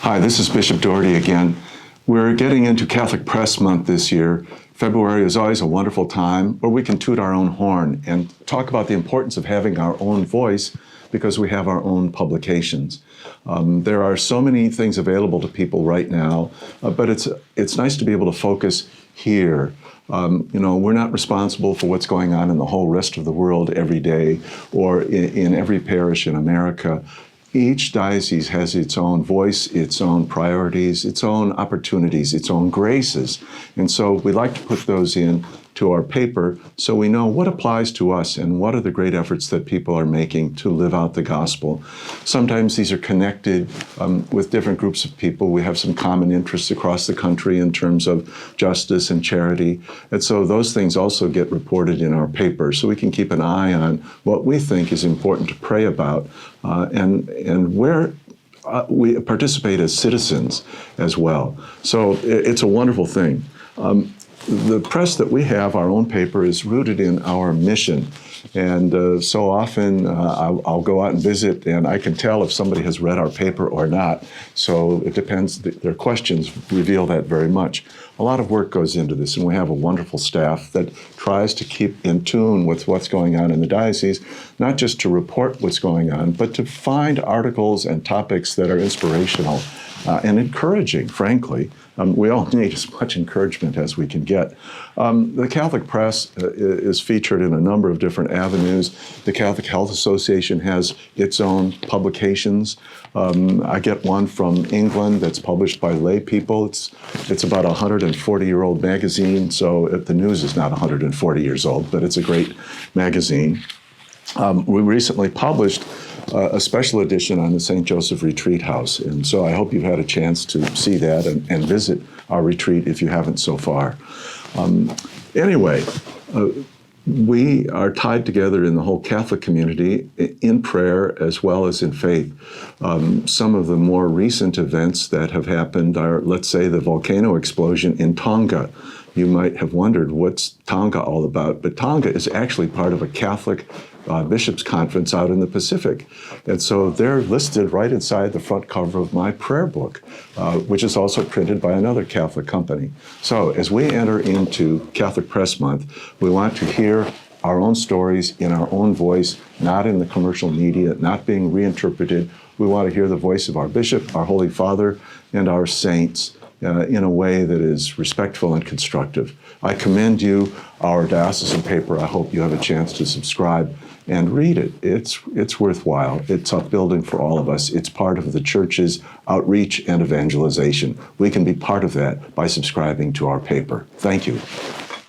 Hi, this is Bishop Doherty again. We're getting into Catholic Press Month this year. February is always a wonderful time where we can toot our own horn and talk about the importance of having our own voice because we have our own publications. There are so many things available to people right now, but it's nice to be able to focus here. We're not responsible for what's going on in the whole rest of the world every day or in every parish in America. Each diocese has its own voice, its own priorities, its own opportunities, its own graces. And so we like to put those in to our paper so we know what applies to us and what are the great efforts that people are making to live out the gospel. Sometimes these are connected with different groups of people. We have some common interests across the country in terms of justice and charity. And so those things also get reported in our paper so we can keep an eye on what we think is important to pray about and where we participate as citizens as well. So it's a wonderful thing. The press that we have, our own paper, is rooted in our mission. And so often I'll go out and visit and I can tell if somebody has read our paper or not. So it depends, their questions reveal that very much. A lot of work goes into this and we have a wonderful staff that tries to keep in tune with what's going on in the diocese, not just to report what's going on, but to find articles and topics that are inspirational and encouraging, frankly. We all need as much encouragement as we can get. The Catholic Press is featured in a number of different avenues. The Catholic Health Association has its own publications. I get one from England that's published by lay people. It's about a 140-year-old magazine, so the news is not 140 years old, but it's a great magazine. We recently published a special edition on the St. Joseph Retreat House. And so I hope you've had a chance to see that and visit our retreat if you haven't so far. Anyway, we are tied together in the whole Catholic community in prayer as well as in faith. Some of the more recent events that have happened are, let's say, the volcano explosion in Tonga. You might have wondered what's Tonga all about, but Tonga is actually part of a Catholic bishops' conference out in the Pacific. And so they're listed right inside the front cover of my prayer book, which is also printed by another Catholic company. So as we enter into Catholic Press Month, we want to hear our own stories in our own voice, not in the commercial media, not being reinterpreted. We want to hear the voice of our bishop, our Holy Father, and our saints in a way that is respectful and constructive. I commend you our diocesan paper. I hope you have a chance to subscribe and read it. It's worthwhile. It's upbuilding for all of us. It's part of the church's outreach and evangelization. We can be part of that by subscribing to our paper. Thank you.